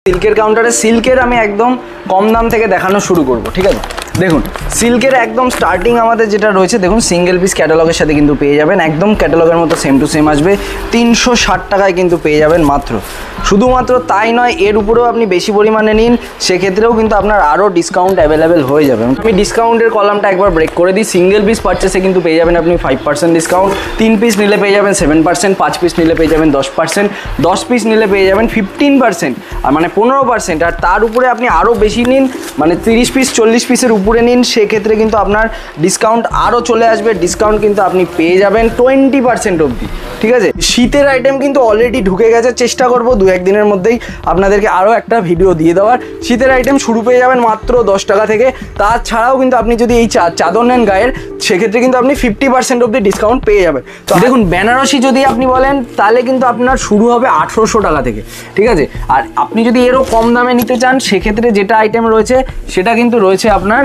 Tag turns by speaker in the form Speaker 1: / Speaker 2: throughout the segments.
Speaker 1: সিল্কের কাউন্টারে সিল্কের আমি একদম কম দাম থেকে দেখানো শুরু করব, ঠিক আছে। দেখুন সিল্কের একদম স্টার্টিং আমাদের যেটা রয়েছে, দেখুন সিঙ্গেল পিস ক্যাটালগের সাথে কিন্তু পেয়ে যাবেন, একদম ক্যাটালগের মতো সেম টু সেম আসবে, 360 টাকায় কিন্তু পেয়ে যাবেন মাত্র। শুধুমাত্র তাই নয়, এর উপরেও আপনি বেশি পরিমাণে নিন সেক্ষেত্রেও কিন্তু আপনার আরও ডিসকাউন্ট অ্যাভেলেবেল হয়ে যাবে। আমি ডিসকাউন্টের কলামটা একবার ব্রেক করে দিই। সিঙ্গেল পিস পারচেসে কিন্তু পেয়ে যাবেন আপনি 5% ডিসকাউন্ট, 3 পিস নিলে পেয়ে যাবেন 7%, 5 পিস নিলে পেয়ে যাবেন 10%, 10 পিস নিলে পেয়ে যাবেন 15%, আর মানে 15%, আর তার উপরে আপনি আরও বেশি নিন, মানে 30 পিস 40 পিসের উপরে নিন, সেক্ষেত্রে কিন্তু আপনার ডিসকাউন্ট আরও চলে আসবে। ডিসকাউন্ট কিন্তু আপনি পেয়ে যাবেন 20% অবধি, ঠিক আছে। শীতের আইটেম কিন্তু অলরেডি ঢুকে গেছে, চেষ্টা করবো 2-1 দিনের মধ্যেই আপনাদেরকে আরও একটা ভিডিও দিয়ে দেওয়ার। শীতের আইটেম শুরু পেয়ে যাবেন মাত্র 10 টাকা থেকে। তাছাড়াও কিন্তু আপনি যদি এই চাদর নেন গায়ের, সেক্ষেত্রে কিন্তু আপনি 50% অবধি ডিসকাউন্ট পেয়ে যাবেন। তো দেখুন বেনারসি যদি আপনি বলেন তাহলে কিন্তু আপনার শুরু হবে 1800 টাকা থেকে, ঠিক আছে। আর আপনি যদি এরও কম দামে নিতে চান, সেক্ষেত্রে যেটা আইটেম রয়েছে সেটা কিন্তু রয়েছে আপনার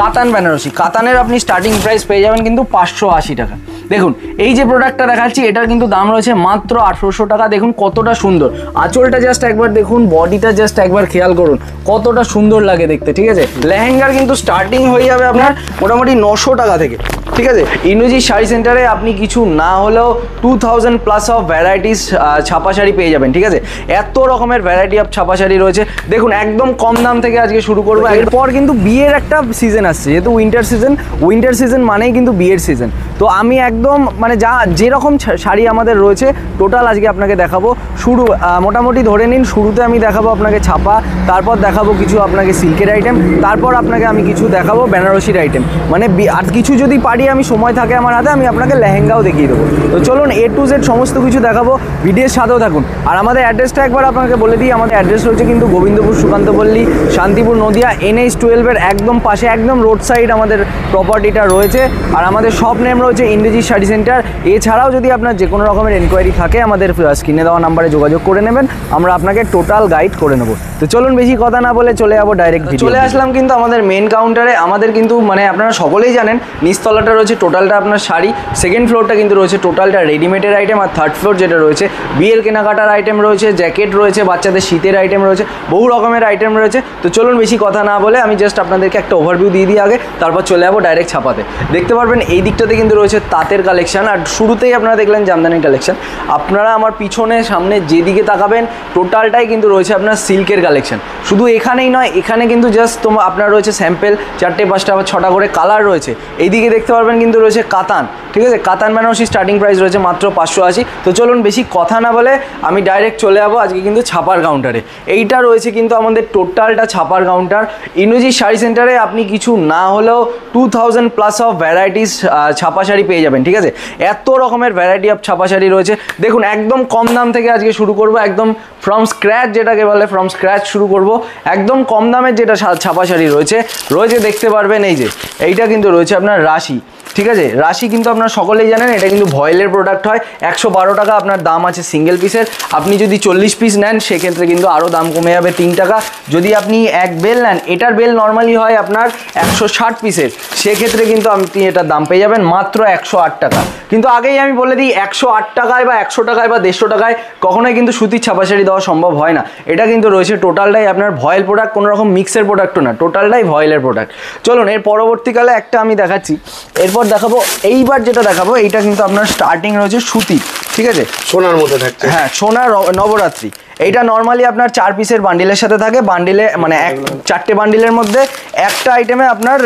Speaker 1: কাতান বেনারসি। কাতানের আপনি স্টার্টিং প্রাইস পেয়ে যাবেন কিন্তু 580 টাকা। দেখুন এই যে প্রোডাক্টটা দেখাচ্ছি এটার কিন্তু দাম রয়েছে মাত্র 1800 টাকা। দেখুন কতটা সুন্দর আঁচলটা, জাস্ট একবার দেখুন, বডিটা জাস্ট একবার খেয়াল করুন কতটা সুন্দর লাগে দেখতে, ঠিক আছে। লেহেঙ্গার কিন্তু স্টার্টিং হয়ে যাবে আপনার মোটামুটি 900 টাকা থেকে, ঠিক আছে। ইন্দ্রজিৎ শাড়ি সেন্টারে আপনি কিছু না হলেও 2000 প্লাস অফ ভ্যারাইটিস ছাপা শাড়ি পেয়ে যাবেন, ঠিক আছে। এত রকমের ভ্যারাইটি অফ ছাপা শাড়ি রয়েছে। দেখুন একদম কম দাম থেকে আজকে শুরু করবো। এরপর কিন্তু বিয়ের একটা সিজন আসছে, যেহেতু উইন্টার সিজন মানেই কিন্তু বিয়ের সিজন। তো আমি একদম মানে যেরকম শাড়ি আমাদের রয়েছে টোটাল আজকে আপনাকে দেখাবো। শুরু মোটামুটি ধরে নিন, শুরুতে আমি দেখাবো আপনাকে ছাপা, তারপর দেখাবো কিছু আপনাকে সিল্কের আইটেম, তারপর আপনাকে আমি কিছু দেখাবো বেনারসির আইটেম, মানে আর কিছু যদি পারি আমি, সময় থাকে আমার হাতে, আমি আপনাকে লেহেঙ্গাও দেখিয়ে দেবো। তো চলুন A to Z সমস্ত কিছু দেখাবো, ভিডিওর সাথেও থাকুন। আর আমাদের অ্যাড্রেসটা একবার আপনাকে বলে দিই। আমাদের অ্যাড্রেস রয়েছে কিন্তু গোবিন্দপুর সুকান্তপল্লী, শান্তিপুর, নদিয়া, NH-12 একদম পাশে, একদম রোড সাইড আমাদের প্রপার্টিটা রয়েছে। আর আমাদের শপ নেম রয়েছে ইন্দ্রজিৎ শাড়ি সেন্টার। এছাড়াও যদি আপনার যে কোনো রকমের এনকোয়ারি থাকে আমাদের স্ক্রিনে দেওয়া নাম্বারে যোগাযোগ করে নেবেন, আমরা আপনাকে টোটাল গাইড করে নেবো। তো চলুন বেশি কথা না বলে চলে যাবো ডাইরেক্ট। চলে আসলাম কিন্তু আমাদের মেন কাউন্টারে। আমাদের কিন্তু মানে আপনারা সকলেই জানেন নিচতলাটা রয়েছে টোটালটা আপনার শাড়ি, সেকেন্ড ফ্লোরটা কিন্তু রয়েছে টোটালটা রেডিমেডের আইটেম, আর থার্ড ফ্লোর যেটা রয়েছে বিয়ের কেনাকাটার আইটেম রয়েছে, জ্যাকেট রয়েছে, বাচ্চাদের শীতের আইটেম রয়েছে, বহু রকমের আইটেম রয়েছে। তো চলুন বেশি কথা না বলে আমি জাস্ট আপনাদেরকে একটা ওভারভিউ দিয়ে দিই আগে, তারপর চলে যাবো ডাইরেক্ট ছাপাতে। দেখতে পারবেন এই দিকটাতে কিন্তু রয়েছে তাঁতের কালেকশন, আর শুরুতেই আপনারা দেখলেন জামদানির কালেকশন। আপনারা আমার পিছনে সামনে যেদিকে তাকাবেন টোটালটাই কিন্তু রয়েছে আপনার সিল্কের কালেকশন। শুধু এখানেই নয়, এখানে কিন্তু জাস্ট আপনার রয়েছে স্যাম্পেল 4টে 5টা বা 6টা করে কালার রয়েছে। এইদিকে দেখতে পারবেন কিন্তু রয়েছে কাতান, ঠিক আছে। কাতান বেনারসি স্টার্টিং প্রাইস রয়েছে মাত্র 580। তো চলুন বেশি কথা না বলে আমি ডাইরেক্ট চলে যাবো আজকে কিন্তু ছাপার কাউন্টারে। এইটা রয়েছে কিন্তু আমাদের টোটালটা ছাপার কাউন্টার। ইন্দ্রজিৎ শাড়ি সেন্টারে আপনি কিছু না হলেও 2000 প্লাস অফ ভ্যারাইটিস ছাপা শাড়ি পেয়ে যাবেন, ঠিক আছে। এত রকমের ভ্যারাইটি অফ ছাপা শাড়ি রয়েছে। দেখুন একদম কম দাম থেকে আজকে শুরু করবো, একদম ফ্রম স্ক্র্যাচ, যেটাকে বলে ফ্রম স্ক্র্যাচ শুরু করব। একদম কম দামের যেটা ছাপা শাড়ি রয়েছে দেখতে পারবেন এই যে এইটা কিন্তু রয়েছে আপনার রাশি, ঠিক আছে। রাশি কিন্তু আপনারা সকলেই জানেন এটা কিন্তু ভয়েলের প্রোডাক্ট হয়। 112 টাকা আপনার দাম আছে সিঙ্গেল পিসের। আপনি যদি 40 পিস নেন সেক্ষেত্রে কিন্তু আরও দাম কমে যাবে 3 টাকা। যদি আপনি এক বেল নেন, এটার বেল নর্মালি হয় আপনার 160 পিসের, সেক্ষেত্রে কিন্তু আপনি এটার দাম পেয়ে যাবেন মাত্র 108 টাকা। কিন্তু আগেই আমি বলে দিই 108 টাকায় বা 100 টাকায় বা 150 টাকায় কখনোই কিন্তু সুতির ছাপা শাড়ি দেওয়া সম্ভব হয় না। এটা কিন্তু রয়েছে টোটালটাই আপনার ভয়েল প্রোডাক্ট, কোনো রকম মিক্সের প্রোডাক্টও না, টোটালটাই ভয়েলের প্রোডাক্ট। চলুন এর পরবর্তীকালে একটা আমি দেখাচ্ছি, এরপর দেখাবো। এইবার যেটা দেখাবো এইটা কিন্তু আপনার স্টার্টিং রয়েছে সুতি, ঠিক আছে,
Speaker 2: সোনার মধ্যে থাকছে।
Speaker 1: হ্যাঁ সোনার নবরাত্রি। এইটা নর্মালি আপনার 4 পিসের বান্ডিলের সাথে থাকে। বান্ডিলে মানে 4টে বান্ডিলের মধ্যে একটা আইটেমে আপনার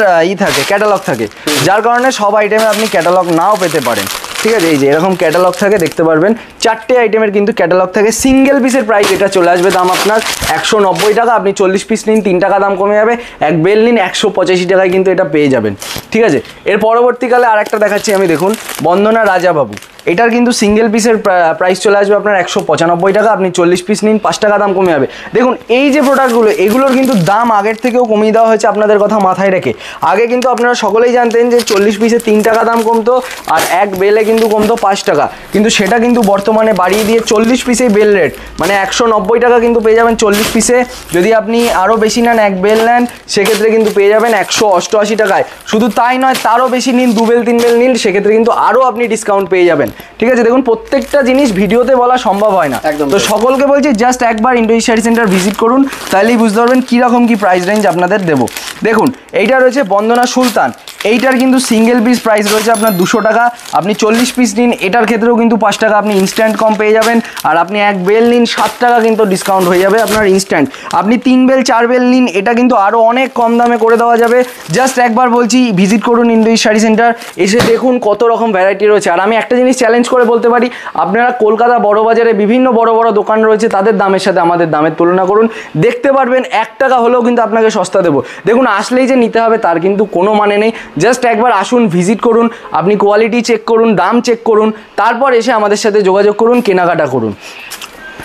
Speaker 1: থাকে, ক্যাটালগ থাকে, যার কারণে সব আইটেমে আপনি ক্যাটালগ নাও পেতে পারেন, ঠিক আছে। এই যে এরকম ক্যাটালগ থাকে, দেখতে পারবেন 4টে আইটেমের কিন্তু ক্যাটালগ থাকে। সিঙ্গেল পিসের প্রাইস এটা চলে আসবে দাম আপনার 190 টাকা। আপনি 40 পিস নিন 3 টাকা দাম কমে যাবে, এক বেল নিন 185 টাকায় কিন্তু এটা পেয়ে যাবেন, ঠিক আছে। এর পরবর্তীকালে আরেকটা দেখাচ্ছি আমি, দেখুন বন্দনা রাজাবাবু। এটার কিন্তু সিঙ্গেল পিসের প্রাইস চলে আসবে আপনার 195 টাকা। আপনি 40 পিস নিন 5 টাকা দাম কমে যাবে। দেখুন এই যে প্রোডাক্টগুলো, এগুলোর কিন্তু দাম আগের থেকেও কমিয়ে দেওয়া হয়েছে আপনাদের কথা মাথায় রেখে। আগে কিন্তু আপনারা সকলেই জানতেন যে 40 পিসে 3 টাকা দাম কমতো, আর এক বেলে কিন্তু কমতো 5 টাকা। কিন্তু সেটা কিন্তু বর্তমানে বাড়িয়ে দিয়ে 40 পিসেই বেল রেট মানে 190 টাকা কিন্তু পেয়ে যাবেন 40 পিসে। যদি আপনি আরও বেশি নেন, এক বেল নেন, সেক্ষেত্রে কিন্তু পেয়ে যাবেন 188 টাকায়। শুধু তাই নয়, তারও বেশি নিন, 2 বেল 3 বেল নিন, সেক্ষেত্রে কিন্তু আরও আপনি ডিসকাউন্ট পেয়ে যাবেন। ঠিক আছে। দেখুন প্রত্যেকটা জিনিস ভিডিওতে বলা সম্ভব হয় না, তো সকলকে বলছি জাস্ট একবার ইন্ডোজি শাড়ি সেন্টার ভিজিট করুন, তাহলেই বুঝতে পারবেন কীরকম কী প্রাইস রেঞ্জ আপনাদের দেবো। দেখুন এইটা রয়েছে বন্দনা সুলতান, এইটার কিন্তু সিঙ্গেল পিস প্রাইস রয়েছে আপনার 200 টাকা। আপনি 40 পিস নিন, এটার ক্ষেত্রেও কিন্তু 5 টাকা আপনি ইনস্ট্যান্ট কম পেয়ে যাবেন। আর আপনি এক বেল নিন 7 টাকা কিন্তু ডিসকাউন্ট হয়ে যাবে আপনার ইনস্ট্যান্ট। আপনি 3 বেল 4 বেল নিন, এটা কিন্তু আরও অনেক কম দামে করে দেওয়া যাবে। জাস্ট একবার বলছি ভিজিট করুন ইন্ডোজি শাড়ি সেন্টার, এসে দেখুন কত রকম ভ্যারাইটি রয়েছে। আর আমি একটা জিনিস চ্যালেঞ্জ করে বলতে পারি, আপনারা কলকাতা বড় বাজারে বিভিন্ন বড় বড় দোকান রয়েছে, তাদের দামের সাথে আমাদের দামের তুলনা করুন, দেখতে পারবেন 1 টাকা হলেও কিন্তু আপনাকে সস্তা দেবো। দেখুন আসলেই যে নিতে হবে তার কিন্তু কোনো মানে নেই, জাস্ট একবার আসুন ভিজিট করুন, আপনি কোয়ালিটি চেক করুন, দাম চেক করুন, তারপর এসে আমাদের সাথে যোগাযোগ করুন, কেনাকাটা করুন,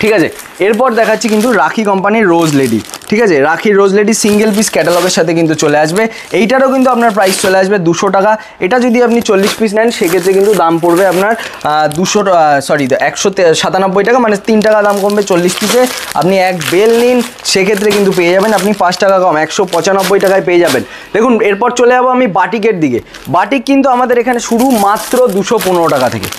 Speaker 1: ঠিক আছে। এরপর দেখাচ্ছি কিন্তু রাখি কোম্পানির রোজ লেডি, ঠিক আছে। রাখির রোজ লেডি সিঙ্গেল পিস ক্যাটালগের সাথে কিন্তু চলে আসবে, এইটারও কিন্তু আপনার প্রাইস চলে আসবে 200 টাকা। এটা যদি আপনি 40 পিস নেন সেক্ষেত্রে কিন্তু দাম পড়বে আপনার 197 টাকা, মানে 3 টাকা দাম কমবে 40 পিসে। আপনি এক বেল নিন সেক্ষেত্রে কিন্তু পেয়ে যাবেন আপনি 5 টাকা কম, 195 টাকায় পেয়ে যাবেন। দেখুন এরপর চলে যাবো আমি বাটিকের দিকে। বাটিক কিন্তু আমাদের এখানে শুরু মাত্র 215 টাকা থেকে,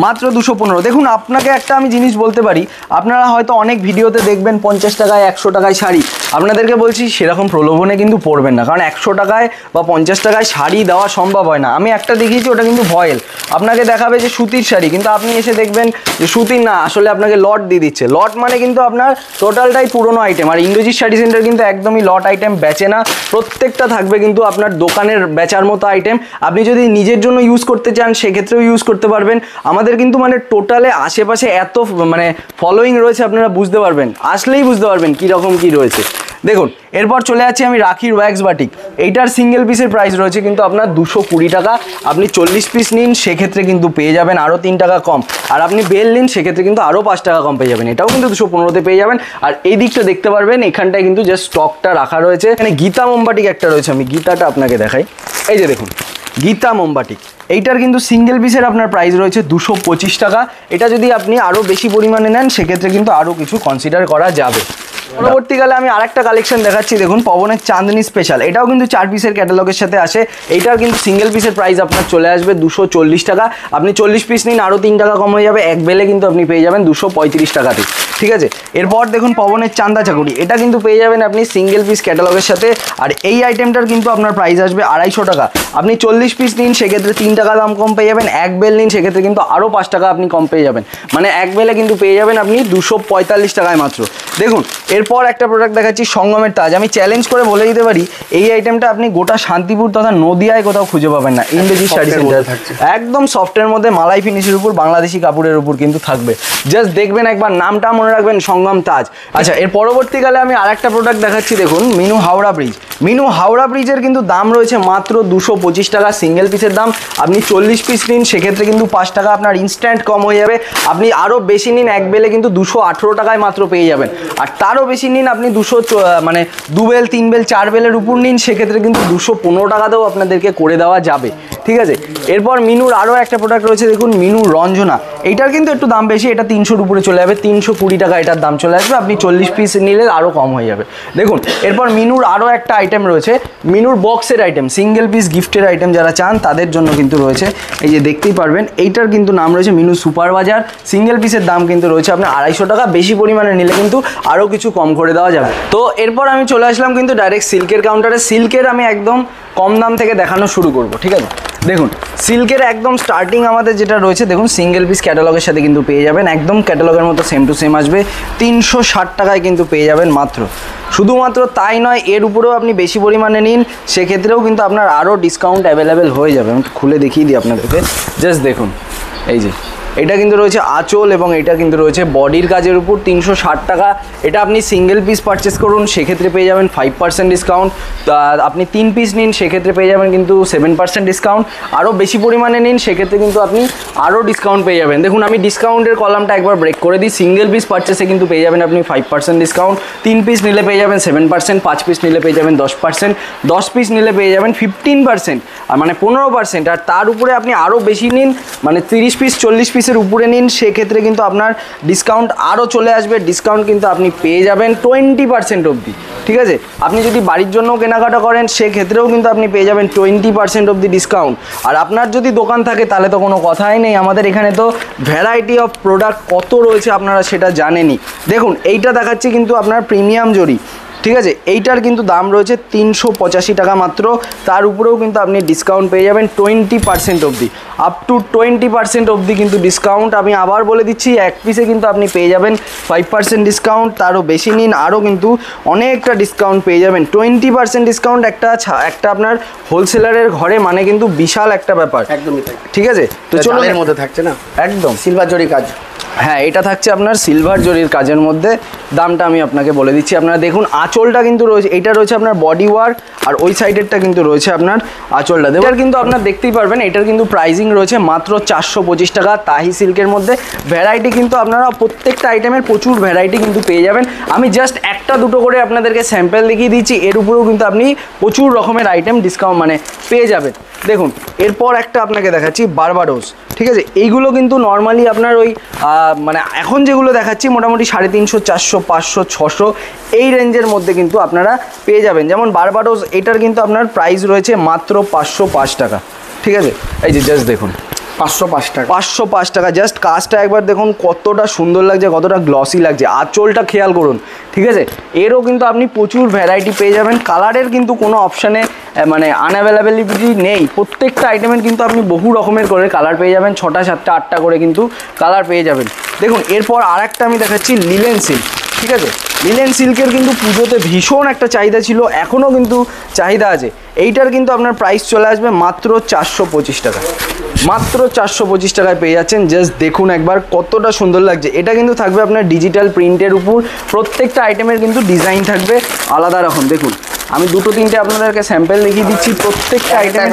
Speaker 1: মাত্র 215। দেখুন আপনাকে একটা আমি জিনিস বলতে পারি, আপনারা হয়তো অনেক ভিডিওতে দেখবেন 50 টাকায় 100 টাকায় শাড়ি, আপনাদেরকে বলছি সেরকম প্রলোভনে কিন্তু পড়বেন না, কারণ 100 টাকায় বা 50 টাকায় শাড়ি দেওয়া সম্ভব হয় না। আমি একটা দেখিয়েছি, ওটা কিন্তু ভয়েল, আপনাকে দেখাবে যে সুতির শাড়ি, কিন্তু আপনি এসে দেখবেন যে সুতির না, আসলে আপনাকে লট দিয়ে দিচ্ছে। লট মানে কিন্তু আপনার টোটালটাই পুরনো আইটেম, আর ইন্ডোজি শাড়ি সেন্টার কিন্তু একদমই লট আইটেম বেচে না, প্রত্যেকটা থাকবে কিন্তু আপনার দোকানের বেচার মতো আইটেম। আপনি যদি নিজের জন্য ইউজ করতে চান সেক্ষেত্রেও ইউজ করতে পারবেন। আমাদের কিন্তু মানে টোটালে আশেপাশে এত মানে ফলোয়িং রয়েছে, আপনারা বুঝতে পারবেন, আসলেই বুঝতে পারবেন কীরকম কী রয়েছে। দেখুন এরপর চলে যাচ্ছি আমি রাখির ওয়্যাক্স বাটিক, এইটার সিঙ্গেল পিসের প্রাইস রয়েছে কিন্তু আপনার 220 টাকা। আপনি 40 পিস নিন সেক্ষেত্রে কিন্তু পেয়ে যাবেন আরও 3 টাকা কম, আর আপনি বেল নিন সেক্ষেত্রে কিন্তু আরও 5 টাকা কম পেয়ে যাবেন, এটাও কিন্তু 215-তে পেয়ে যাবেন। আর এই দিকটা দেখতে পারবেন, এখানটায় কিন্তু জাস্ট স্টকটা রাখা রয়েছে। এখানে গীতা মোমবাটিক একটা রয়েছে, আমি গীতাটা আপনাকে দেখাই। এই যে দেখুন গীতা মোমবাটিক, এইটার কিন্তু সিঙ্গেল পিসের আপনার প্রাইস রয়েছে 225 টাকা। এটা যদি আপনি আরও বেশি পরিমাণে নেন সেক্ষেত্রে কিন্তু আরও কিছু কনসিডার করা যাবে। পরবর্তীকালে আমি আরেকটা কালেকশন দেখাচ্ছি, দেখুন পবনের চাঁদনি স্পেশাল, এটাও কিন্তু 4 পিসের ক্যাটালগের সাথে আসে। এইটার কিন্তু সিঙ্গেল পিসের প্রাইস আপনার চলে আসবে 240 টাকা। আপনি 40 পিস নিন আরও 3 টাকা কম হয়ে যাবে, এক বেলে কিন্তু আপনি পেয়ে যাবেন 235 টাকাতে, ঠিক আছে। এরপর দেখুন পবনের চান্দা চাকুরি, এটা কিন্তু পেয়ে যাবেন আপনি সিঙ্গেল পিস ক্যাটালগের সাথে, আর এই আইটেমটার কিন্তু আপনার প্রাইস আসবে 250 টাকা। আপনি 40 পিস নিন সেক্ষেত্রে 3 টাকা দাম কম পেয়ে যাবেন, এক বেল নিন সেক্ষেত্রে কিন্তু আরও 5 টাকা আপনি কম পেয়ে যাবেন, মানে এক বেলে কিন্তু পেয়ে যাবেন আপনি 245 টাকায় মাত্র। দেখুন এরপর একটা প্রোডাক্ট দেখাচ্ছি সঙ্গমের তাজ, আমি চ্যালেঞ্জ করে বলে দিতে পারি এই আইটেমটা আপনি গোটা শান্তিপুর তথা নদিয়ায় কোথাও খুঁজে পাবেন না। ইন্ডোজি শাড়ি সেন্টার একদম সফটের মধ্যে মালাই ফিনিশের উপর বাংলাদেশি কাপড়ের উপর কিন্তু থাকবে, জাস্ট দেখবেন একবার, নামটা মনে রাখবেন সঙ্গম তাজ। আচ্ছা এর পরবর্তীকালে আমি আরেকটা প্রোডাক্ট দেখাচ্ছি, দেখুন মিনু হাওড়া ব্রিজ। মিনু হাওড়া ব্রিজের কিন্তু দাম রয়েছে মাত্র 225 টাকা সিঙ্গেল পিসের দাম। আপনি 40 পিস নিন সেক্ষেত্রে কিন্তু 5 টাকা আপনার ইনস্ট্যান্ট কম হয়ে যাবে। আপনি আরও বেশি নিন এক বেলে কিন্তু 218 টাকায় মাত্র পেয়ে যাবেন, আর তারও বেশি নিন আপনি 200 মানে 2 বেল 3 বেল 4 বেলের উপর নিন সেক্ষেত্রে কিন্তু 215 টাকাতেও আপনাদেরকে করে দেওয়া যাবে, ঠিক আছে। এরপর মিনুর আরও একটা প্রোডাক্ট রয়েছে, দেখুন মিনু রঞ্জনা, এইটার কিন্তু একটু দাম বেশি, এটা 300-র উপরে চলে যাবে, 320 টাকা এটার দাম চলে আসবে। আপনি 40 পিস নিলে আরও কম হয়ে যাবে। দেখুন এরপর মিনুর আরও একটা আইটেম রয়েছে, মিনুর বক্সের আইটেম, সিঙ্গেল পিস গিফটের আইটেম যারা চান তাদের জন্য কিন্তু রয়েছে, এই যে দেখতেই পারবেন। এইটার কিন্তু নাম রয়েছে মিনু সুপার বাজার, সিঙ্গেল পিসের দাম কিন্তু রয়েছে আপনার 250 টাকা, বেশি পরিমাণে নিলে কিন্তু আরও কিছু কম করে দেওয়া যাবে। তো এরপর আমি চলে আসলাম কিন্তু ডাইরেক্ট সিল্কের কাউন্টারে। সিল্কের আমি একদম কম দাম থেকে দেখানো শুরু করব, ঠিক আছে। দেখুন সিল্কের একদম স্টার্টিং আমাদের যেটা রয়েছে, দেখুন সিঙ্গেল পিস ক্যাটালগের সাথে কিন্তু পেয়ে যাবেন, একদম ক্যাটালগের মতো সেম টু সেম আসবে, 360 টাকায় কিন্তু পেয়ে যাবেন মাত্র। শুধুমাত্র তাই নয়, এর উপরেও আপনি বেশি পরিমাণে নিন সেক্ষেত্রেও কিন্তু আপনার আরও ডিসকাউন্ট অ্যাভেলেবেল হয়ে যাবে। আমি খুলে দেখিয়ে দিই আপনাদেরকে, জাস্ট দেখুন এই যে এটা কিন্তু রয়েছে আঁচল এবং এটা কিন্তু রয়েছে বডির কাজের উপর 360 টাকা। এটা আপনি সিঙ্গেল পিস পারচেস করুন সেক্ষেত্রে পেয়ে যাবেন 5% ডিসকাউন্ট, আপনি 3 পিস নিন সেক্ষেত্রে পেয়ে যাবেন কিন্তু 7% ডিসকাউন্ট, আরও বেশি পরিমাণে নিন সেক্ষেত্রে কিন্তু আপনি আরও ডিসকাউন্ট পেয়ে যাবেন। দেখুন আমি ডিসকাউন্টের কলামটা একবার ব্রেক করে দিই, সিঙ্গেল পিস পারচেসে কিন্তু পেয়ে যাবেন আপনি 5% ডিসকাউন্ট, 3 পিস নিলে পেয়ে যাবেন 7%, 5 পিস নিলে পেয়ে যাবেন 10%, 10 পিস নিলে পেয়ে যাবেন 15%, আর মানে 15%, আর তার উপরে আপনি আরও বেশি নিন, মানে 30 পিস 40 পিস পিসের উপরে নিন সেক্ষেত্রে কিন্তু আপনার ডিসকাউন্ট আরও চলে আসবে। ডিসকাউন্ট কিন্তু আপনি পেয়ে যাবেন 20% অবধি, ঠিক আছে। আপনি যদি বাড়ির জন্য কেনাকাটা করেন সেক্ষেত্রেও কিন্তু আপনি পেয়ে যাবেন 20% অবধি ডিসকাউন্ট। আর আপনার যদি দোকান থাকে তাহলে তো কোনো কথাই নেই, আমাদের এখানে তো ভ্যারাইটি অফ প্রোডাক্ট কত রয়েছে আপনারা সেটা জানেনই। দেখুন এইটা দেখাচ্ছি কিন্তু আপনার প্রিমিয়াম জরি, ঠিক আছে। এইটার কিন্তু দাম রয়েছে 385 টাকা মাত্র, তার উপরেও কিন্তু আপনি ডিসকাউন্ট পেয়ে যাবেন 20% অবধি, আপ টু 20% অবধি কিন্তু ডিসকাউন্ট। আমি আবার বলে দিচ্ছি, এক পিসে কিন্তু আপনি পেয়ে যাবেন 5% ডিসকাউন্ট, তারও বেশি নিন আরও কিন্তু অনেকটা ডিসকাউন্ট পেয়ে যাবেন। 20% ডিসকাউন্ট একটা আপনার হোলসেলারের ঘরে মানে কিন্তু বিশাল একটা ব্যাপার,
Speaker 2: একদমই তাই,
Speaker 1: ঠিক আছে। তো চলো
Speaker 2: এর মধ্যে থাকছে না
Speaker 1: একদম
Speaker 2: সিলভার জরি কাজ,
Speaker 1: হ্যাঁ এটা থাকছে আপনার সিলভার জরির কাজের মধ্যে। দামটা আমি আপনাকে বলে দিচ্ছি, আপনারা দেখুন আঁচলটা কিন্তু রয়েছে, এটা রয়েছে আপনার বডি ওয়ার্ক, আর ওই সাইডেরটা কিন্তু রয়েছে আপনার আঁচলটা। এটার কিন্তু আপনার দেখতেই পারবেন, এটার কিন্তু প্রাইজিং রয়েছে মাত্র 425 টাকা তাহি সিল্কের মধ্যে। ভ্যারাইটি কিন্তু আপনারা প্রত্যেকটা আইটেমের প্রচুর ভ্যারাইটি কিন্তু পেয়ে যাবেন। আমি জাস্ট একটা দুটো করে আপনাদেরকে স্যাম্পল দেখিয়ে দিচ্ছি, এর উপরেও কিন্তু আপনি প্রচুর রকমের আইটেম ডিসকাউন্ট মানে পেয়ে যাবেন। দেখুন এরপর একটা আপনাকে দেখাচ্ছি বারবাডোস, ঠিক আছে। এইগুলো কিন্তু নর্মালি আপনার ওই মানে এখন যেগুলো দেখাচ্ছি মোটামুটি 350, 400, 500, 600 এই রেঞ্জের মধ্যে কিন্তু আপনারা পেয়ে যাবেন। যেমন বারবাডোস এটার কিন্তু আপনার প্রাইস রয়েছে মাত্র 505 টাকা, ঠিক আছে। এই যে জাস্ট দেখুন
Speaker 2: 505 টাকা,
Speaker 1: 505 টাকা। জাস্ট কাজটা একবার দেখুন কতটা সুন্দর লাগছে, কতটা গ্লসি লাগছে, আঁচলটা খেয়াল করুন, ঠিক আছে। এরও কিন্তু আপনি প্রচুর ভ্যারাইটি পেয়ে যাবেন। কালারের কিন্তু কোনো অপশানে মানে আনঅ্যাভেলেবিলিটি নেই, প্রত্যেকটা আইটেমের কিন্তু আপনি বহু রকমের করে কালার পেয়ে যাবেন, 6টা 7টা 8টা করে কিন্তু কালার পেয়ে যাবেন। দেখুন এরপর আর একটা আমি দেখাচ্ছি লিলেন সিল্ক, ঠিক আছে। লিলেন সিল্কের কিন্তু পুজোতে ভীষণ একটা চাহিদা ছিল, এখনও কিন্তু চাহিদা আছে। এইটার কিন্তু আপনার প্রাইস চলে আসবে মাত্র 425 টাকা, মাত্র 425 টাকায় পেয়ে যাচ্ছেন। জাস্ট দেখুন একবার কতটা সুন্দর লাগছে। এটা কিন্তু থাকবে আপনার ডিজিটাল প্রিন্টের উপর, প্রত্যেকটা আইটেমের কিন্তু ডিজাইন থাকবে আলাদা রকম। দেখুন আমি দুটো তিনটে আপনাদেরকে স্যাম্পল দেখিয়ে দিচ্ছি, প্রত্যেকটা আইটেমের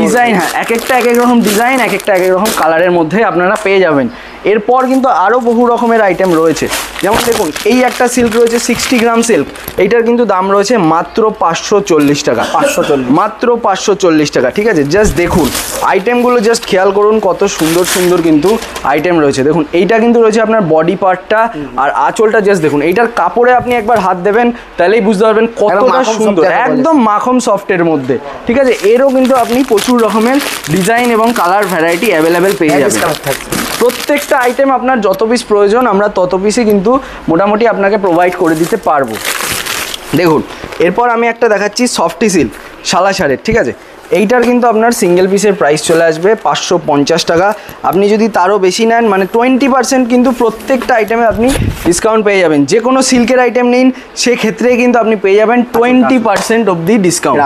Speaker 1: ডিজাইন, হ্যাঁ এক একটা এক এক রকম ডিজাইন, এক একটা এক এক রকম কালারের মধ্যে আপনারা পেয়ে যাবেন। এরপর কিন্তু আরও বহু রকমের আইটেম রয়েছে, যেমন দেখুন এই একটা সিল্ক রয়েছে 60 গ্রাম সিল্ক, এইটার কিন্তু দাম রয়েছে মাত্র 540 টাকা, 540, মাত্র 540 টাকা, ঠিক আছে। জাস্ট দেখুন আইটেমগুলো জাস্ট খেয়াল করুন কত সুন্দর সুন্দর কিন্তু আইটেম রয়েছে। দেখুন এইটা কিন্তু রয়েছে আপনার বডি পার্টটা, আর আঁচলটা জাস্ট দেখুন, এইটার কাপড়ে আপনি একবার হাত দেবেন তাহলেই বুঝতে পারবেন কতটা সুন্দর, একদম মাখন সফটের মধ্যে, ঠিক আছে। এরও কিন্তু আপনি প্রচুর রকমের ডিজাইন এবং কালার ভ্যারাইটি অ্যাভেলেবেল পেয়ে যাবেন। প্রত্যেকটা আইটেম আপনার যত পিস প্রয়োজন আমরা তত পিসই কিন্তু মোটামুটি আপনাকে প্রোভাইড করে দিতে পারবো। দেখুন এরপর আমি একটা দেখাচ্ছি সফটি সিল্ক সালাসারের, ঠিক আছে। এইটার কিন্তু আপনার সিঙ্গেল পিসের প্রাইস চলে আসবে 550 টাকা। আপনি যদি তারও বেশি নেন মানে 20% কিন্তু প্রত্যেকটা আইটেমে আপনি ডিসকাউন্ট পেয়ে যাবেন। যে কোনো সিল্কের আইটেম নিন সেক্ষেত্রে কিন্তু আপনি পেয়ে যাবেন 20% অবধি ডিসকাউন্ট।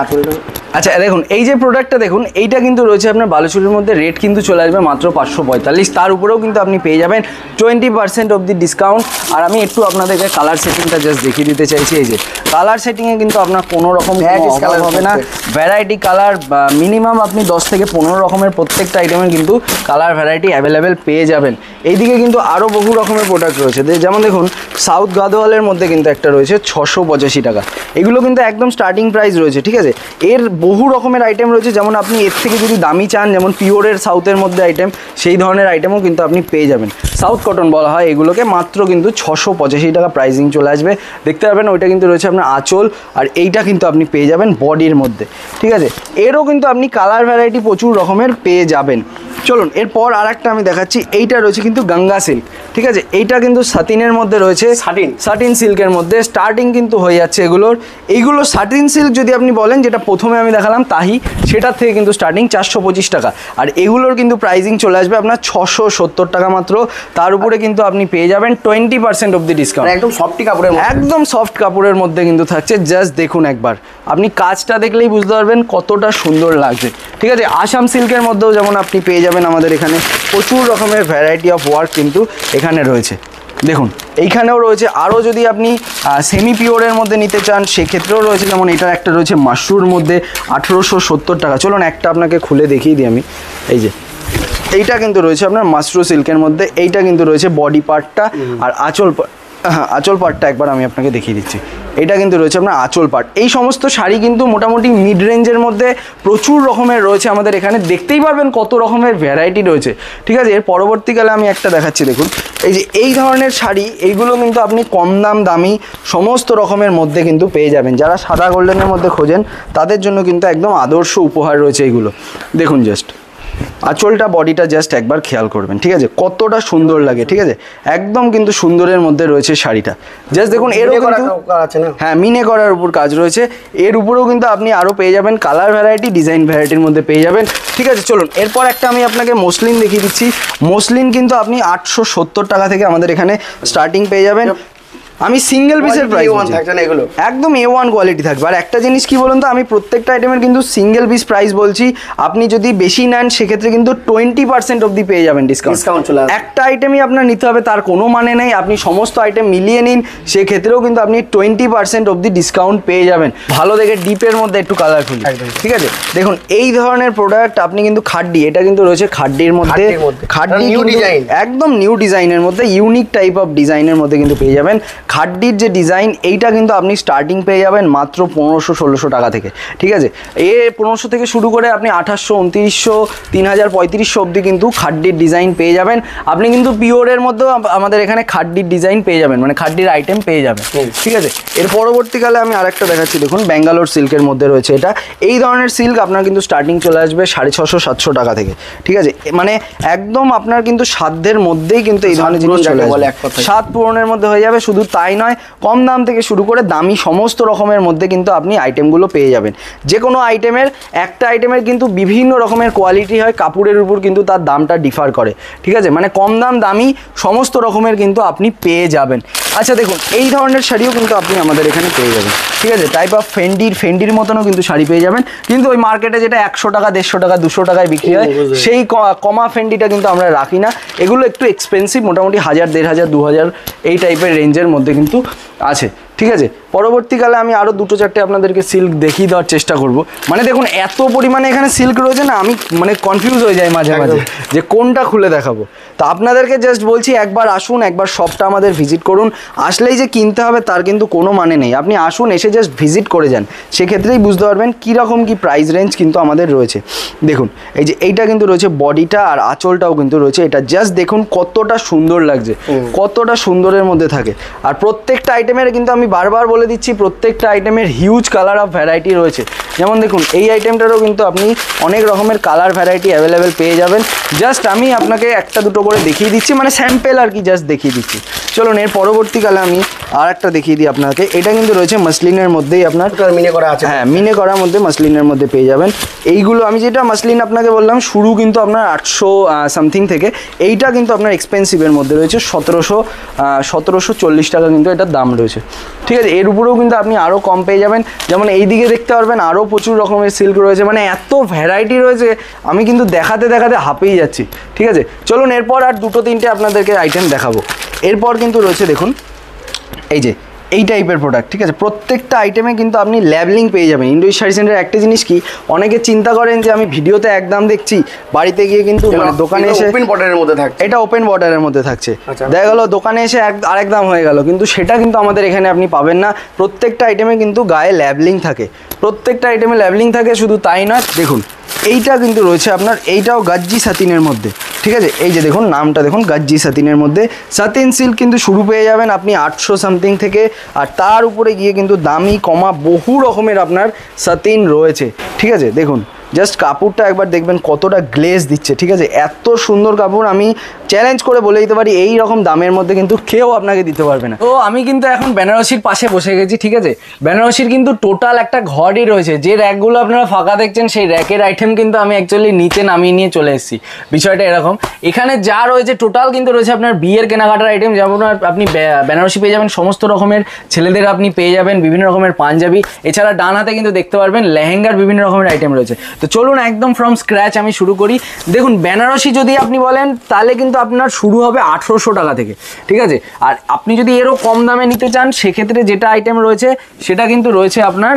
Speaker 1: আচ্ছা দেখুন এই যে প্রোডাক্টটা দেখুন, এইটা কিন্তু রয়েছে আপনার বালুচুরির মধ্যে, রেট কিন্তু চলে আসবে মাত্র 545, তার উপরেও কিন্তু আপনি পেয়ে যাবেন 20% অবধি ডিসকাউন্ট। আর আমি একটু আপনাদেরকে কালার সেটিংটা জাস্ট দেখিয়ে দিতে চাইছি। এই যে কালার সেটিংয়ে কিন্তু আপনার কোনো রকম কালার হবে না, ভ্যারাইটি কালার মিনিমাম আপনি 10 থেকে 15 রকমের প্রত্যেকটা আইটেমের কিন্তু কালার ভ্যারাইটি অ্যাভেলেবেল পেয়ে যাবেন। এইদিকে কিন্তু আরও বহু রকমের প্রোডাক্ট রয়েছে, যেমন দেখুন সাউথ গাদোয়ালের মধ্যে কিন্তু একটা রয়েছে 685 টাকা, এগুলো কিন্তু একদম স্টার্টিং প্রাইস রয়েছে, ঠিক আছে। এর বহু রকমের আইটেম রয়েছে, যেমন আপনি এর থেকে যদি দামি চান, যেমন পিওরের সাউথের মধ্যে আইটেম, সেই ধরনের আইটেমও কিন্তু আপনি পেয়ে যাবেন। সাউথ কটন বলা হয় এগুলোকে, মাত্র কিন্তু 685 টাকা প্রাইসিং চলে আসবে। দেখতে পাবেন ওইটা কিন্তু রয়েছে আপনার আঁচল, আর এইটা কিন্তু আপনি পেয়ে যাবেন বডির মধ্যে, ঠিক আছে। এরও কিন্তু আপনি কালার ভ্যারাইটি প্রচুর রকমের পেয়ে যাবেন। চলুন এরপর আর একটা আমি দেখাচ্ছি, এইটা রয়েছে কিন্তু গঙ্গা সিল্ক, ঠিক আছে। এইটা কিন্তু সাটিনের মধ্যে রয়েছে, সাটিন সিল্কের মধ্যে স্টার্টিং কিন্তু হয়ে যাচ্ছে এইগুলো সাটিন সিল্ক যদি আপনি বলেন, যেটা প্রথমে আমি দেখালাম তাহি, সেটার থেকে কিন্তু স্টার্টিং 425 টাকা, আর এগুলোর কিন্তু প্রাইসিং চলে আসবে আপনার 670 টাকা মাত্র। তার উপরে কিন্তু আপনি পেয়ে যাবেন 20% অবধি ডিসকাউন্ট।
Speaker 2: একদম সফটি কাপড়ের,
Speaker 1: একদম সফট কাপড়ের মধ্যে কিন্তু থাকছে। জাস্ট দেখুন একবার, আপনি কাজটা দেখলেই বুঝতে পারবেন কতটা সুন্দর লাগছে, ঠিক আছে। আসাম সিল্কের মধ্যেও যেমন আপনি পেয়ে যাবেন আমাদের এখানে প্রচুর রকমের ভ্যারাইটি অফ ওয়ার্ক কিন্তু এখানে রয়েছে। দেখুন এইখানেও রয়েছে, আরও যদি আপনি সেমি পিওরের মধ্যে নিতে চান সেক্ষেত্রেও রয়েছে, যেমন এটার একটা রয়েছে মাশরুর মধ্যে 1870 টাকা। চলুন একটা আপনাকে খুলে দেখিয়ে দিই আমি। এই যে এইটা কিন্তু রয়েছে আপনার মাশরু সিল্কের মধ্যে, এইটা কিন্তু রয়েছে বডি পার্টটা, আর আঁচল হ্যাঁ, আঁচল পাটটা একবার আমি আপনাকে দেখিয়ে দিচ্ছি। এটা কিন্তু রয়েছে আপনার আঁচল পাট। এই সমস্ত শাড়ি কিন্তু মোটামুটি মিড রেঞ্জের মধ্যে প্রচুর রকমের রয়েছে আমাদের এখানে, দেখতেই পারবেন কত রকমের ভ্যারাইটি রয়েছে। ঠিক আছে, এর পরবর্তীকালে আমি একটা দেখাচ্ছি, দেখুন এই যে এই ধরনের শাড়ি, এইগুলো কিন্তু আপনি কম দামি সমস্ত রকমের মধ্যে কিন্তু পেয়ে যাবেন। যারা সাদা গোল্ডেনের মধ্যে খোঁজেন তাদের জন্য কিন্তু একদম আদর্শ উপহার রয়েছে এইগুলো। দেখুন জাস্ট আঁচলটা, বডিটা জাস্ট একবার খেয়াল করবেন, ঠিক আছে, কতটা সুন্দর লাগে। ঠিক আছে, একদম কিন্তু সুন্দরের মধ্যে রয়েছে শাড়িটা। জাস্ট দেখুন এরও
Speaker 2: আছে না,
Speaker 1: হ্যাঁ মিনে করার উপর কাজ রয়েছে। এর উপরেও কিন্তু আপনি আরও পেয়ে যাবেন কালার ভ্যারাইটি, ডিজাইন ভ্যারাইটির মধ্যে পেয়ে যাবেন। ঠিক আছে, চলুন এরপর একটা আমি আপনাকে মসলিন দেখিয়ে দিচ্ছি। মসলিন কিন্তু আপনি 870 টাকা থেকে আমাদের এখানে স্টার্টিং পেয়ে যাবেন। আমি সিঙ্গেল পিসের প্রাইস
Speaker 2: থাকছে না এগুলো,
Speaker 1: একদম A1 কোয়ালিটি থাকবে। আর একটা জিনিস কি বলুন তো, আমি প্রত্যেকটা আইটেমের কিন্তু সিঙ্গেল পিস প্রাইস বলছি। আপনি যদি বেশি নেন সেক্ষেত্রে কিন্তু 20% অবধি পেয়ে যাবেন ডিসকাউন্ট।
Speaker 2: চলে আসবে।
Speaker 1: একটা আইটেমই আপনার নিতে হবে তার কোনো মানে নেই, আপনি সমস্ত আইটেম মিলিয়ে নিন সেক্ষেত্রেও কিন্তু আপনি 20% অবধি ডিসকাউন্ট পেয়ে যাবেন। ভালো দেখে ডিপের মধ্যে একটু কালারফুল, ঠিক আছে। দেখুন এই ধরনের প্রোডাক্ট আপনি কিন্তু খাড্ডি, এটা কিন্তু রয়েছে খাড্ডির মধ্যে, খাড্ডি একদম নিউ ডিজাইনের মধ্যে, ইউনিক টাইপ অফ ডিজাইনের মধ্যে কিন্তু পেয়ে যাবেন। খাড্ডির যে ডিজাইন এইটা কিন্তু আপনি স্টার্টিং পেয়ে যাবেন মাত্র 1500-1600 টাকা থেকে। ঠিক আছে, 1500 থেকে শুরু করে আপনি 2800, 2900, 3000, 3500 অবধি কিন্তু খাড্ডির ডিজাইন পেয়ে যাবেন। আপনি কিন্তু পিওরের মধ্যেও আমাদের এখানে খাড্ডির ডিজাইন পেয়ে যাবেন, মানে খাড্ডির আইটেম পেয়ে যাবেন। ঠিক আছে, এর পরবর্তীকালে আমি আরেকটা দেখাচ্ছি, দেখুন ব্যাঙ্গালোর সিল্কের মধ্যে রয়েছে এটা। এই ধরনের সিল্ক আপনার কিন্তু স্টার্টিং চলে আসবে 650-700 টাকা থেকে। ঠিক আছে, মানে একদম আপনার কিন্তু সাধ্যের মধ্যেই কিন্তু এই ধরনের জিনিস চলে আসবে, স্বাদ পূরণের মধ্যে হয়ে যাবে। শুধু তাই নয়, কম দাম থেকে শুরু করে দামি সমস্ত রকমের মধ্যে কিন্তু আপনি আইটেমগুলো পেয়ে যাবেন। যে কোনো আইটেমের, একটা আইটেমের কিন্তু বিভিন্ন রকমের কোয়ালিটি হয়, কাপড়ের উপর কিন্তু তার দামটা ডিফার করে। ঠিক আছে, মানে কম দামি সমস্ত রকমের কিন্তু আপনি পেয়ে যাবেন। আচ্ছা দেখুন এই ধরনের শাড়িও কিন্তু আপনি আমাদের এখানে পেয়ে যাবেন। ঠিক আছে, টাইপ অফ ফেন্ডির মতনও কিন্তু শাড়ি পেয়ে যাবেন। কিন্তু ওই মার্কেটে যেটা 100 টাকা, 150 টাকা, 200 টাকায় বিক্রি হয় সেই কমা ফেন্ডিটা কিন্তু আমরা রাখি না। এগুলো একটু এক্সপেন্সিভ, মোটামুটি 1000, 1500, 2000 এই টাইপের রেঞ্জের মধ্যে কিন্তু আছে। ঠিক আছে, পরবর্তীকালে আমি আরও 2-4টে আপনাদেরকে সিল্ক দেখিয়ে দেওয়ার চেষ্টা করব। মানে দেখুন এত পরিমাণে এখানে সিল্ক রয়েছে না, আমি মানে কনফিউজ হয়ে যাই মাঝে মাঝে যে কোনটা খুলে দেখাবো। তো আপনাদেরকে জাস্ট বলছি একবার আসুন, একবার শপটা আমাদের ভিজিট করুন। আসলেই যে কিনতে হবে তার কিন্তু কোনো মানে নেই, আপনি আসুন, এসে জাস্ট ভিজিট করে যান, সেক্ষেত্রেই বুঝতে পারবেন কীরকম কী প্রাইস রেঞ্জ কিন্তু আমাদের রয়েছে। দেখুন এই যে এইটা কিন্তু রয়েছে বডিটা, আর আঁচলটাও কিন্তু রয়েছে। এটা জাস্ট দেখুন কতটা সুন্দর লাগছে, কতটা সুন্দরের মধ্যে থাকে। আর প্রত্যেকটা আইটেমের কিন্তু আমি বারবার বলে দিচ্ছি, প্রত্যেকটা আইটেমের হিউজ কালার অফ ভ্যারাইটি রয়েছে। যেমন দেখুন এই আইটেমটারও কিন্তু আপনি অনেক রকমের কালার ভ্যারাইটি অ্যাভেলেবেল পেয়ে যাবেন। জাস্ট আমি আপনাকে একটা দুটো করে দেখিয়ে দিচ্ছি, মানে স্যাম্পেল আর কি, জাস্ট দেখিয়ে দিচ্ছি। চলুন এর পরবর্তীকালে আমি আর একটা দেখিয়ে দিই আপনাকে। এটা কিন্তু রয়েছে মাসলিনের মধ্যেই, আপনার
Speaker 2: মিনে করা আছে,
Speaker 1: হ্যাঁ মিনে করার মধ্যে মাসলিনের মধ্যে পেয়ে যাবেন। এইগুলো আমি যেটা মাসলিন আপনাকে বললাম শুরু কিন্তু আপনার 800 সামথিং থেকে, এইটা কিন্তু আপনার এক্সপেন্সিভের মধ্যে রয়েছে 1740 টাকা কিন্তু এটার দাম রয়েছে। ঠিক আছে, এর উপরেও কিন্তু আপনি আরও কম পেয়ে যাবেন। যেমন এই দিকে দেখতে পারবেন আরও প্রচুর রকমের সিল্ক রয়েছে, মানে এত ভ্যারাইটি রয়েছে আমি কিন্তু দেখাতে হাঁপিয়ে যাচ্ছি। ঠিক আছে, চলুন এরপর আর 2-3টে আপনাদেরকে আইটেম দেখাবো। এরপর কিন্তু রয়েছে দেখুন এই যে এই টাইপের প্রোডাক্ট। ঠিক আছে, প্রত্যেকটা আইটেমে কিন্তু আপনি ল্যাবেলিং পেয়ে যাবেন। ইন্ডো শাড়ি সেন্টারের একটা জিনিস কি, অনেকে চিন্তা করেন যে আমি ভিডিওতে এক দাম দেখছি, বাড়িতে গিয়ে কিন্তু মানে দোকানে এসে
Speaker 2: ওপেন বর্ডারের মধ্যে থাকছে,
Speaker 1: এটা ওপেন বর্ডারের মধ্যে থাকছে, দেখা গেল দোকানে এসে আরেক দাম হয়ে গেল, কিন্তু সেটা কিন্তু আমাদের এখানে আপনি পাবেন না। প্রত্যেকটা আইটেমে কিন্তু গায়ে ল্যাবেলিং থাকে, প্রত্যেকটা আইটেমে ল্যাবেলিং থাকে। শুধু তাই নয়, দেখুন এইটা কিন্তু রয়েছে আপনার, এইটাও গাজ্জি সাতিনের মধ্যে। ঠিক আছে, এই যে দেখুন নামটা দেখুন গাজ্জি সাতিনের মধ্যে। সাতিন সিল্ক কিন্তু শুরু পেয়ে যাবেন আপনি 800 সামথিং থেকে, আর তার উপরে গিয়ে কিন্তু দামি কমা বহু রকমের আপনার সাতিন রয়েছে। ঠিক আছে, দেখুন জাস্ট কাপড়টা একবার দেখবেন কতটা গ্লেজ দিচ্ছে। ঠিক আছে, এত সুন্দর কাপড় আমি চ্যালেঞ্জ করে বলে দিতে পারি এই রকম দামের মধ্যে কিন্তু কেউ আপনাকে দিতে পারবে না। তো আমি কিন্তু এখন বেনারসির পাশে বসে গেছি। ঠিক আছে, বেনারসির কিন্তু টোটাল একটা ঘরই রয়েছে, যে র্যাকগুলো আপনারা ফাঁকা দেখছেন সেই র্যাকের আইটেম কিন্তু আমি অ্যাকচুয়ালি নিচে নামিয়ে নিয়ে চলে এসেছি। বিষয়টা এরকম, এখানে যা রয়েছে টোটাল কিন্তু রয়েছে আপনার বিয়ের কেনাকাটার আইটেম। যেমন আপনি বেনারসি পেয়ে যাবেন সমস্ত রকমের, ছেলেদের আপনি পেয়ে যাবেন বিভিন্ন রকমের পাঞ্জাবি, এছাড়া ডান হাতে কিন্তু দেখতে পারবেন লেহেঙ্গার বিভিন্ন রকমের আইটেম রয়েছে। তো চলুন একদম ফ্রম স্ক্র্যাচ আমি শুরু করি। দেখুন বেনারসি যদি আপনি বলেন তাহলে কিন্তু আপনার শুরু হবে 1800 টাকা থেকে, ঠিক আছে। আর আপনি যদি এরও কম দামে নিতে চান সেক্ষেত্রে যেটা আইটেম রয়েছে সেটা কিন্তু রয়েছে আপনার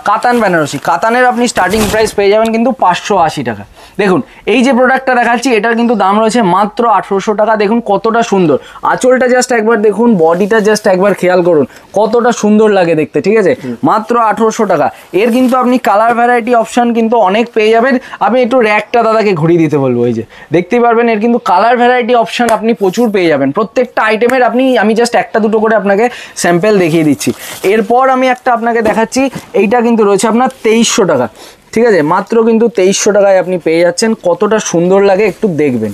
Speaker 1: কাতান বেনারসি। কাতানের আপনি স্টার্টিং প্রাইস পেয়ে যাবেন কিন্তু 580 টাকা। দেখুন এই যে প্রোডাক্টটা দেখাচ্ছি এটার কিন্তু দাম রয়েছে মাত্র 1800 টাকা। দেখুন কতটা সুন্দর আঁচলটা, জাস্ট একবার দেখুন, বডিটা জাস্ট একবার খেয়াল করুন কতটা সুন্দর লাগে দেখতে, ঠিক আছে। মাত্র 1800 টাকা। এর কিন্তু আপনি কালার ভ্যারাইটি অপশান কিন্তু অনেক পেয়ে যাবেন। আমি একটু র্যাকটা দাদাকে ঘুরিয়ে দিতে বলবো, এই যে দেখতেই পারবেন এর কিন্তু কালার ভ্যারাইটি অপশান আপনি প্রচুর পেয়ে যাবেন প্রত্যেকটা আইটেমের। আমি জাস্ট একটা দুটো করে আপনাকে স্যাম্পেল দেখিয়ে দিচ্ছি। এরপর আমি একটা আপনাকে দেখাচ্ছি, এইটা কিন্তু রয়েছে আপনার 2300 টাকা, ঠিক আছে। মাত্র কিন্তু 2300 টাকায় আপনি পেয়ে যাচ্ছেন। কতটা সুন্দর লাগে একটু দেখবেন,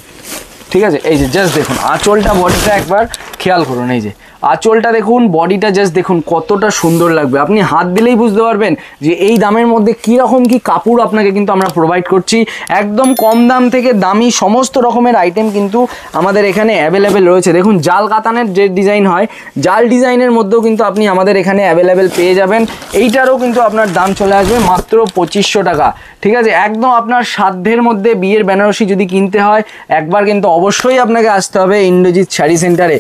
Speaker 1: ঠিক আছে। এই যে জাস্ট দেখুন আঁচলটা, বডিটা একবার খেয়াল করুন, এই যে আঁচলটা দেখুন, বডিটা জাস্ট দেখুন কতটা সুন্দর লাগবে। আপনি হাত দিলেই বুঝতে পারবেন যে এই দামের মধ্যে কীরকম কি কাপড় আপনাকে কিন্তু আমরা প্রোভাইড করছি। একদম কম দাম থেকে দামি সমস্ত রকমের আইটেম কিন্তু আমাদের এখানে অ্যাভেলেবেল রয়েছে। দেখুন জাল কাতানের যে ডিজাইন হয়, জাল ডিজাইনের মধ্যেও কিন্তু আপনি আমাদের এখানে অ্যাভেলেবেল পেয়ে যাবেন। এইটারও কিন্তু আপনার দাম চলে আসবে মাত্র 2500 টাকা, ঠিক আছে। একদম আপনার সাধ্যের মধ্যে বিয়ের বেনারসি যদি কিনতে হয় একবার কিন্তু অবশ্যই আপনাকে আসতে হবে ইন্দ্রজিৎ শাড়ি সেন্টারে,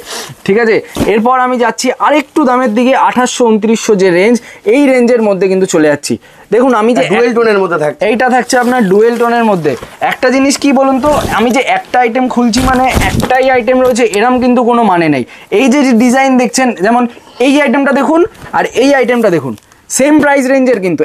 Speaker 1: ঠিক আছে। এরপর আমি যাচ্ছি আরেকটু দামের দিকে, 2800-2900 যে রেঞ্জ, এই রেঞ্জের মধ্যে কিন্তু চলে যাচ্ছি। দেখুন আমি যে
Speaker 2: ডুয়েল টোনের মধ্যে থাকছে,
Speaker 1: এইটা থাকছে আপনার ডুয়েল টোনের মধ্যে। একটা জিনিস কি বলুন তো, আমি যে একটা আইটেম খুলছি মানে একটাই আইটেম রয়েছে এরম কিন্তু কোনো মানে নেই। এই যে ডিজাইন দেখছেন, যেমন এই আইটেমটা দেখুন আর এই আইটেমটা দেখুন, সেম প্রাইস রেঞ্জের কিন্তু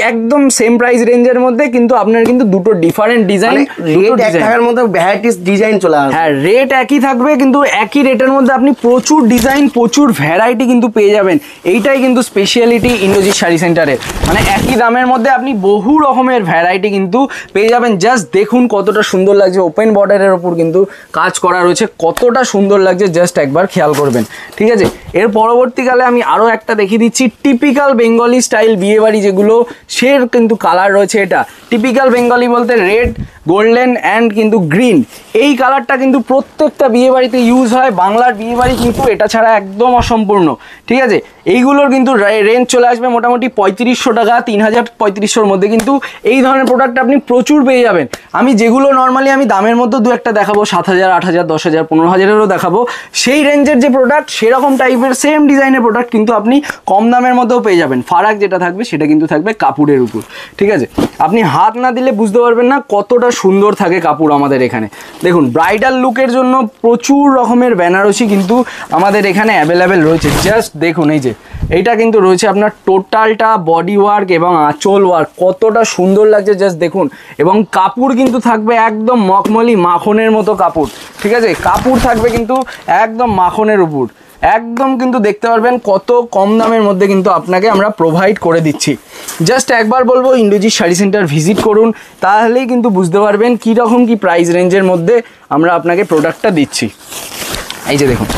Speaker 1: একদম সেম প্রাইস রেঞ্জের মধ্যে কিন্তু আপনার কিন্তু দুটো ডিফারেন্ট ডিজাইন,
Speaker 2: রেট এক টাকার মধ্যে ভ্যারাইটিস ডিজাইন চলে আসবে।
Speaker 1: হ্যাঁ রেট একই থাকবে কিন্তু একই রেটের মধ্যে আপনি প্রচুর ডিজাইন, প্রচুর ভ্যারাইটি কিন্তু পেয়ে যাবেন। এইটাই কিন্তু স্পেশালিটি ইন্দ্রজিৎ শাড়ি সেন্টারে, মানে একই দামের মধ্যে আপনি বহু রকমের ভ্যারাইটি কিন্তু পেয়ে যাবেন। জাস্ট দেখুন কতটা সুন্দর লাগছে, ওপেন বর্ডারের ওপর কিন্তু কাজ করা রয়েছে, কতটা সুন্দর লাগছে জাস্ট একবার খেয়াল করবেন, ঠিক আছে। এর পরবর্তীকালে আমি আরও একটা দেখিয়ে দিচ্ছি, টিপিক্যাল বেঙ্গলি স্টাইল বিয়েবাড়ি যেগুলো, সের কিন্তু কালার রয়েছে। এটা টিপিক্যাল বেঙ্গলি বলতে রেড, গোল্ডেন অ্যান্ড কিন্তু গ্রিন, এই কালারটা কিন্তু প্রত্যেকটা বিয়েবাড়িতে ইউজ হয়। বাংলার বিয়েবাড়ি কিন্তু এটা ছাড়া একদম অসম্পূর্ণ, ঠিক আছে। এইগুলোর কিন্তু রেঞ্জ চলে আসবে মোটামুটি 3500 টাকা, 3500-3500-র মধ্যে কিন্তু এই ধরনের প্রোডাক্ট আপনি প্রচুর পেয়ে যাবেন। আমি যেগুলো নর্মালি আমি দামের মধ্যে দু একটা দেখাবো, 7000, 8000, 10000, 15000-এরও দেখাবো, সেই রেঞ্জের যে প্রোডাক্ট সেরকম টাইপের সেম ডিজাইনের প্রোডাক্ট কিন্তু আপনি কম দামের মধ্যেও পেয়ে যাবেন। ফারাক যেটা থাকবে সেটা কিন্তু থাকবে কাপড়ের উপর, ঠিক আছে। আপনি হাত না দিলে বুঝতে পারবেন না কতটা সুন্দর থাকে কাপড় আমাদের এখানে। দেখুন ব্রাইডাল লুকের জন্য প্রচুর রকমের বেনারসি কিন্তু আমাদের এখানে অ্যাভেলেবেল রয়েছে। জাস্ট দেখুন এই যে এইটা কিন্তু রয়েছে আপনার টোটালটা বডি ওয়ার্ক এবং আঁচল ওয়ার্ক, কতটা সুন্দর লাগছে জাস্ট দেখুন। এবং কাপড় কিন্তু থাকবে একদম মখমলি মাখনের মতো কাপড়, ঠিক আছে। কাপড় থাকবে কিন্তু একদম মাখনের উপর, একদম কিন্তু দেখতে পারবেন কত কম দামের মধ্যে কিন্তু আপনাকে আমরা প্রোভাইড করে দিচ্ছি। জাস্ট একবার বলবো ইন্দ্রজিৎ শাড়ি সেন্টার ভিজিট করুন, তাহলেই কিন্তু বুঝতে পারবেন কীরকম কি প্রাইস রেঞ্জের মধ্যে আমরা আপনাকে প্রোডাক্টটা দিচ্ছি। এই যে দেখুন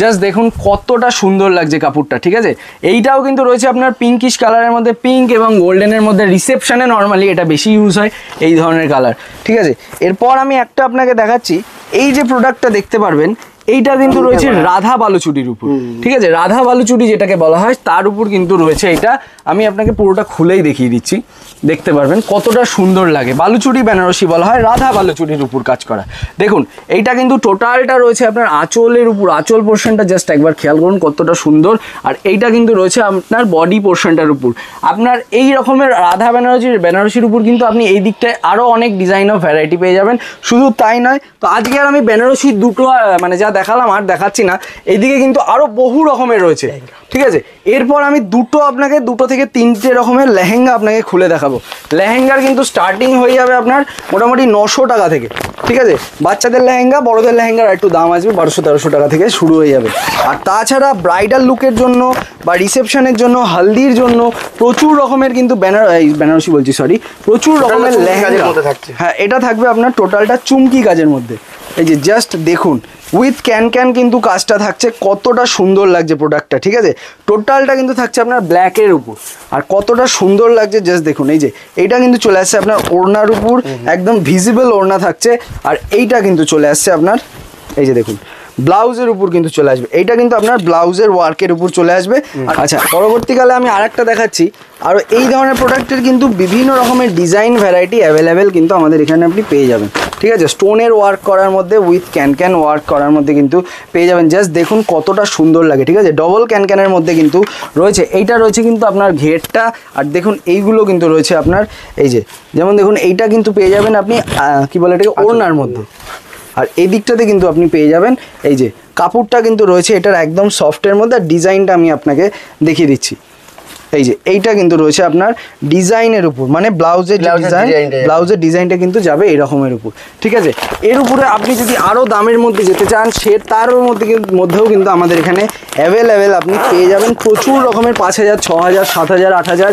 Speaker 1: জাস্ট দেখুন কতটা সুন্দর লাগছে কাপড়টা, ঠিক আছে। এইটাও কিন্তু রয়েছে আপনার পিঙ্কিশ কালারের মধ্যে, পিঙ্ক এবং গোল্ডেনের মধ্যে। রিসেপশনে নর্মালি এটা বেশি ইউজ হয় এই ধরনের কালার, ঠিক আছে। এরপর আমি একটা আপনাকে দেখাচ্ছি, এই যে প্রোডাক্টটা দেখতে পারবেন এইটা কিন্তু রয়েছে রাধা বালুচুরির উপর, ঠিক আছে। রাধা বালুচুরি যেটাকে বলা হয় তার উপর কিন্তু রয়েছে এটা। আমি আপনাকে পুরোটা খুলেই দেখিয়ে দিচ্ছি, দেখতে পারবেন কতটা সুন্দর লাগে। বালুচুরি বেনারসি বলা হয়, রাধা বালুচুরির উপর কাজ করা। দেখুন এইটা কিন্তু টোটালটা রয়েছে আপনার আঁচলের উপর, আঁচল পোর্শনটা জাস্ট একবার খেয়াল করুন কতটা সুন্দর। আর এইটা কিন্তু রয়েছে আপনার বডি পোর্শনটার উপর। আপনার এই রকমের রাধা বেনারসির উপর কিন্তু আপনি এই দিকটায় আরও অনেক ডিজাইন অফ ভ্যারাইটি পেয়ে যাবেন। শুধু তাই নয়, তো আজকে আর আমি বেনারসির দুটো মানে যা দেখালাম আর দেখাচ্ছি না, এইদিকে কিন্তু আরও বহু রকমের রয়েছে, ঠিক আছে। এরপর আমি আপনাকে দুটো থেকে তিনটে রকমের লেহেঙ্গা আপনাকে খুলে দেখাবো। লেহেঙ্গার কিন্তু স্টার্টিং হয়ে যাবে আপনার মোটামুটি 900 টাকা থেকে, ঠিক আছে। বাচ্চাদের লেহেঙ্গা, বড়দের লেহেঙ্গার একটু দাম আসবে 1200-1300 টাকা থেকে শুরু হয়ে যাবে। আর তাছাড়া ব্রাইডাল লুকের জন্য বা রিসেপশনের জন্য, হালদির জন্য প্রচুর রকমের কিন্তু বেনারসি বলছি সরি, প্রচুর রকমের লেহেঙ্গা থাকছে। হ্যাঁ এটা থাকবে আপনার টোটালটা চুমকি কাজের মধ্যে। এই যে জাস্ট দেখুন উইথ ক্যান কিন্তু কাজটা থাকছে, কতটা সুন্দর লাগছে প্রোডাক্টটা, ঠিক আছে। টোটালটা কিন্তু থাকছে আপনার ব্ল্যাকের উপর, আর কতটা সুন্দর লাগছে জাস্ট দেখুন। এই যে এইটা কিন্তু চলে আসছে আপনার ওড়নার উপর, একদম ভিজিবল ওড়না থাকছে। আর এইটা কিন্তু চলে আসছে আপনার, এই যে দেখুন ব্লাউজের উপর কিন্তু চলে আসবে। এইটা কিন্তু আপনার ব্লাউজের ওয়ার্কের উপর চলে আসবে। আচ্ছা, পরবর্তীকালে আমি আরেকটা দেখাচ্ছি। আর এই ধরনের প্রোডাক্টের কিন্তু বিভিন্ন রকমের ডিজাইন ভ্যারাইটি অ্যাভেলেবেল কিন্তু আমাদের এখানে আপনি পেয়ে যাবেন, ঠিক আছে। স্টোনের ওয়ার্ক করার মধ্যে উইথ ক্যান ওয়ার্ক করার মধ্যে কিন্তু পেয়ে যাবেন। জাস্ট দেখুন কতটা সুন্দর লাগে, ঠিক আছে। ডবল ক্যানের মধ্যে কিন্তু রয়েছে। এইটা রয়েছে কিন্তু আপনার ঘেরটা, আর দেখুন এইগুলো কিন্তু রয়েছে আপনার এই যে, যেমন দেখুন এইটা কিন্তু পেয়ে যাবেন আপনি কি বলে এটাকে, ওড়নার মধ্যে। আর এই দিকটাতে কিন্তু আপনি পেয়ে যাবেন এই যে কাপড়টা কিন্তু রয়েছে এটার একদম সফটের মধ্যে। আর ডিজাইনটা আমি আপনাকে দেখিয়ে দিচ্ছি, এই যে এইটা কিন্তু রয়েছে আপনার ডিজাইনের উপর, মানে ব্লাউজের ডিজাইনটা কিন্তু যাবে এরকমের উপর, ঠিক আছে। এর উপরে আপনি যদি আরও দামের মধ্যে যেতে চান তার মধ্যেও কিন্তু আমাদের এখানে অ্যাভেলেবেল আপনি পেয়ে যাবেন প্রচুর রকমের। 5,000, 6,000, 7,000, 8,000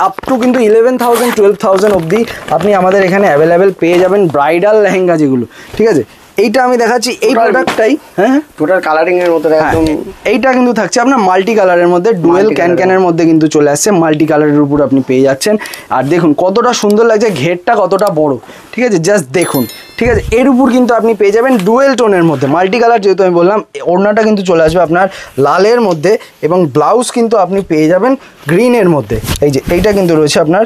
Speaker 1: আপ টু কিন্তু 11,000, 12,000 অবধি আপনি আমাদের এখানে অ্যাভেলেবেল পেয়ে যাবেন ব্রাইডাল লেহেঙ্গা যেগুলো, ঠিক আছে। এইটা আমি দেখাচ্ছি, এই প্রোডাক্টটাই হ্যাঁ
Speaker 2: টোটাল কালারিং এর মধ্যে একদম।
Speaker 1: এইটা কিন্তু থাকছে আপনার মাল্টি কালারের মধ্যে, ডুয়েল ক্যানের মধ্যে কিন্তু চলে আসছে, মাল্টি কালারের উপর আপনি পেয়ে যাচ্ছেন। আর দেখুন কতটা সুন্দর লাগছে, ঘেরটা কতটা বড়, ঠিক আছে। জাস্ট দেখুন, ঠিক আছে। এর উপর কিন্তু আপনি পেয়ে যাবেন ডুয়েল টোনের মধ্যে মাল্টি কালার, যেহেতু আমি বললাম। ওড়নাটা কিন্তু চলে আসবে আপনার লালের মধ্যে, এবং ব্লাউজ কিন্তু আপনি পেয়ে যাবেন গ্রিনের মধ্যে। এই যে এইটা কিন্তু রয়েছে আপনার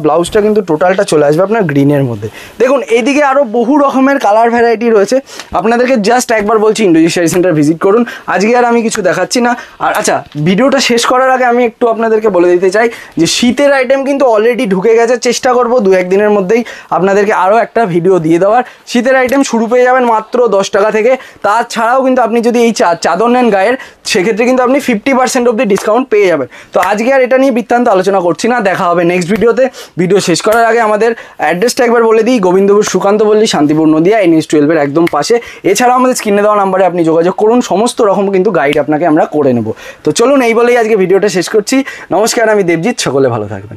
Speaker 1: ব্লাউজটা কিন্তু টোটালটা চলে আসবে আপনার গ্রিনের মধ্যে। দেখুন এইদিকে আরও বহু রকমের কালার ভ্যারাইটি রয়েছে। আপনাদেরকে জাস্ট একবার বলছি ইন্ডোজি শাড়ি সেন্টার ভিজিট করুন। আজকে আর আমি কিছু দেখাচ্ছি না। আর আচ্ছা, ভিডিওটা শেষ করার আগে আমি একটু আপনাদেরকে বলে দিতে চাই যে শীতের আইটেম কিন্তু অলরেডি ঢুকে গেছে। চেষ্টা করব 2-1 দিনের মধ্যেই আপনাদেরকে আরও একটা ভিডিও দিয়ে দেওয়ার। শীতের আইটেম শুরু পেয়ে যাবেন মাত্র 10 টাকা থেকে। তাছাড়াও কিন্তু আপনি যদি এই চাদর নেন গায়ের, সেক্ষেত্রে কিন্তু আপনি 50% অবধি ডিসকাউন্ট পেয়ে যাবেন। তো আজকে আর এটা নিয়ে বৃত্তান্ত আলোচনা করছি না, দেখা হবে নেক্সট ভিডিওতে। ভিডিও শেষ করার আগে আমাদের অ্যাড্রেসটা একবার বলে দিই, গোবিন্দপুর সুকান্ত পল্লী, শান্তিপুর নদিয়া, NH-12 একদম পাশে। এছাড়াও আমাদের স্ক্রিনে দেওয়া নাম্বারে আপনি যোগাযোগ করুন, সমস্ত রকম কিন্তু গাইড আপনাকে আমরা করে নেব। তো চলুন, এই বলেই আজকে ভিডিওটা শেষ করছি। নমস্কার, আমি দেবজিৎ, সকলে ভালো থাকবেন।